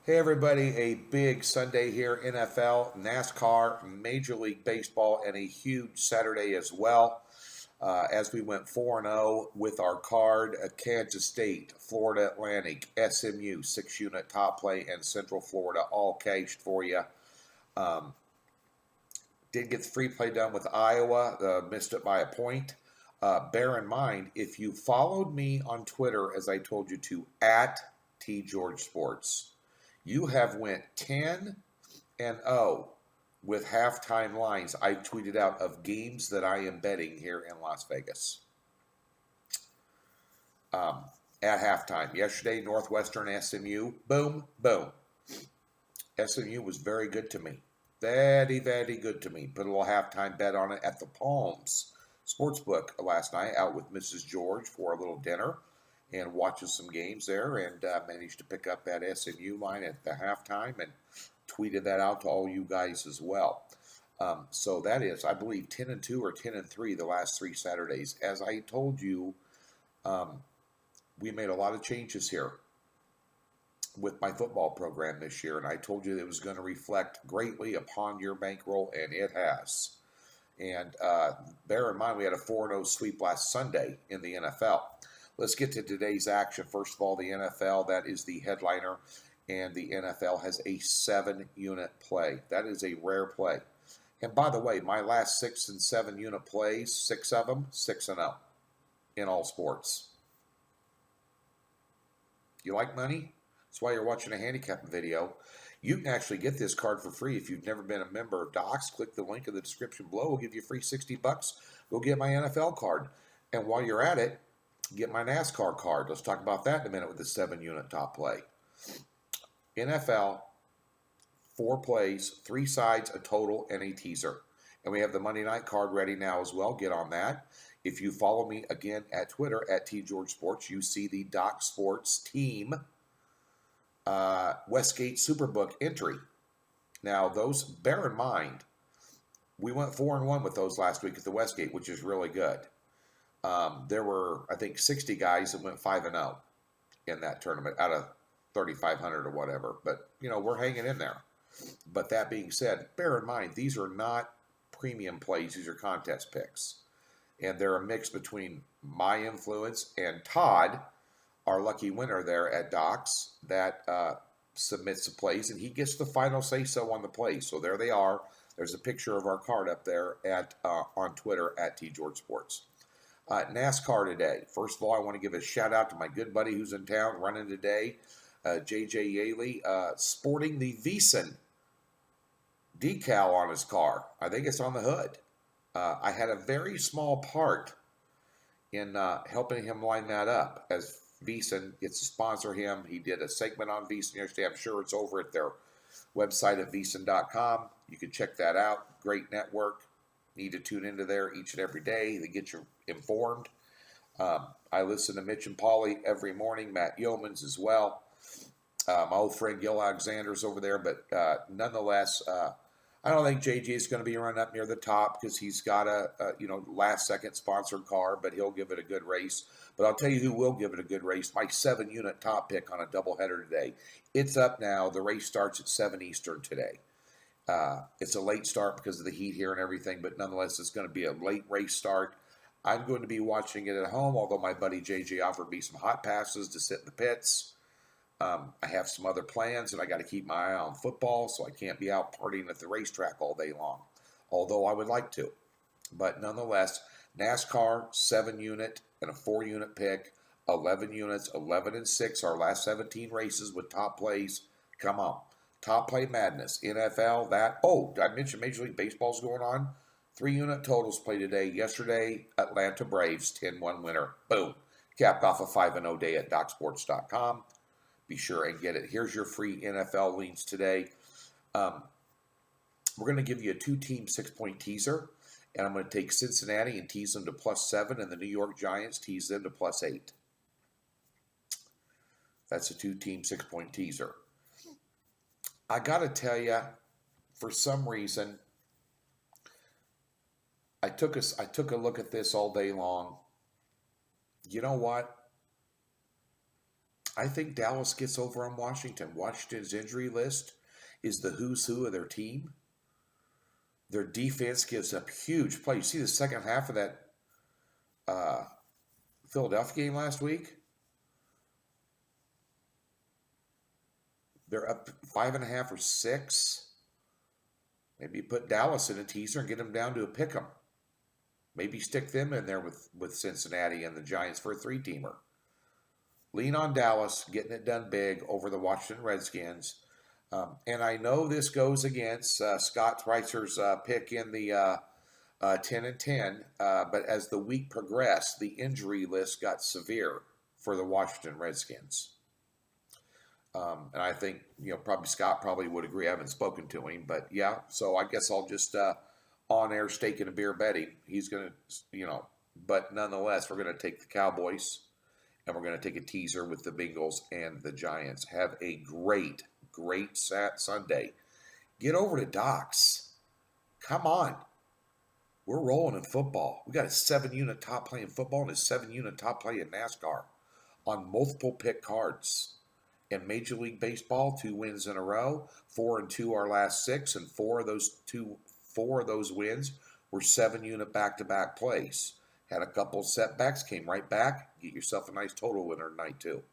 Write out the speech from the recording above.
Hey everybody, a big Sunday here, NFL, NASCAR, Major League Baseball, and a huge Saturday as well. As we went 4-0 with our card, Kansas State, Florida Atlantic, SMU, 6-unit top play, and Central Florida all cashed for you. Um, did get the free play done with Iowa, missed it by a point. Bear in mind, if you followed me on Twitter, as I told you to, at T George Sports, you have went 10-0 with halftime lines I tweeted out of games that I am betting here in Las Vegas. Um, at halftime. Yesterday, Northwestern SMU, boom, boom. SMU was very good to me. Very, very good to me. Put a little halftime bet on it at the Palms Sportsbook last night out with Mrs. George for a little dinner and watching some games there and managed to pick up that SMU line at the halftime and tweeted that out to all you guys as well. So that is, I believe, 10-2 or 10-3 the last three Saturdays. As I told you, um, we made a lot of changes here with my football program this year, and I told you that it was going to reflect greatly upon your bankroll, and it has. And bear in mind, we had a 4-0 sweep last Sunday in the NFL. Let's get to today's action. First of all, the NFL, that is the headliner, and the NFL has a 7-unit play. That is a rare play. And by the way, my last 6 and 7-unit plays, 6 of them, 6-0 in all sports. You like money? That's why you're watching a handicapping video. You can actually get this card for free if you've never been a member of Docs. Click the link in the description below. We'll give you a free $60. Go get my NFL card. And while you're at it, get my NASCAR card. Let's talk about that in a minute with the 7-unit top play. NFL, 4 plays, 3 sides, a total, and a teaser. And we have the Monday night card ready now as well. Get on that. If you follow me again at Twitter at TGeorgeSports, you see the Doc Sports team Westgate Superbook entry. Now, those, bear in mind, we went 4-1 with those last week at the Westgate, which is really good. There were, I think, 60 guys that went 5-0 in that tournament out of 3,500 or whatever. But, we're hanging in there. But that being said, bear in mind, these are not premium plays. These are contest picks. And they're a mix between my influence and Todd, our lucky winner there at Docs, that submits the plays, and he gets the final say-so on the plays. So there they are. There's a picture of our card up there at on Twitter at TGeorgeSports. NASCAR today. First of all, I want to give a shout-out to my good buddy who's in town running today, J.J. Yaley, sporting the Veasan decal on his car. I think it's on the hood. I had a very small part in helping him line that up, as Veasan gets to sponsor him. He did a segment on Veasan yesterday. I'm sure it's over at their website at Veasan.com. You can check that out. Great network. Need to tune into there each and every day to get you informed. I listen to Mitch and Paulie every morning, Matt Yeomans as well. My old friend Gil Alexander's over there, but nonetheless, I don't think JJ is going to be running up near the top because he's got a last second sponsored car, but he'll give it a good race. But I'll tell you who will give it a good race. My 7-unit top pick on a doubleheader today. It's up now. The race starts at 7 Eastern today. It's a late start because of the heat here and everything, but nonetheless, it's going to be a late race start. I'm going to be watching it at home, although my buddy JJ offered me some hot passes to sit in the pits. I have some other plans, and I got to keep my eye on football, so I can't be out partying at the racetrack all day long, although I would like to. But nonetheless, NASCAR, 7-unit and a 4-unit pick, 11 units, 11 and 6, our last 17 races with top plays. Come on. Top play madness. NFL, that. Oh, did I mention Major League Baseball's going on? 3-unit totals play today. Yesterday, Atlanta Braves, 10-1 winner. Boom. Capped off a 5-0 day at DocSports.com. Be sure and get it. Here's your free NFL leans today. We're going to give you a 2-team 6-point teaser, and I'm going to take Cincinnati and tease them to +7, and the New York Giants tease them to +8. That's a 2-team 6-point teaser. I got to tell you, for some reason, I took a look at this all day long. You know what? I think Dallas gets over on Washington. Washington's injury list is the who's who of their team. Their defense gives up huge play. You see the second half of that uh, Philadelphia game last week? They're up 5.5 or 6. Maybe you put Dallas in a teaser and get them down to a pick 'em. Maybe stick them in there with Cincinnati and the Giants for a 3-teamer. Lean on Dallas, getting it done big over the Washington Redskins. And I know this goes against Scott Spicer's pick in the 10 and 10, but as the week progressed, the injury list got severe for the Washington Redskins. And I think, probably Scott probably would agree. I haven't spoken to him, but yeah, so I guess I'll just on air steak and a beer betting. He's going to, but nonetheless, we're going to take the Cowboys and we're going to take a teaser with the Bengals and the Giants. Have a great Sunday. Get over to Doc's. Come on. We're rolling in football. We got a 7-unit top play in football and a 7-unit top play in NASCAR on multiple pick cards. In Major League Baseball, 2 wins in a row, 4-2 our last 6, and 4 of those wins were 7-unit back-to-back plays. Had a couple setbacks, came right back. Get yourself a nice total winner tonight too.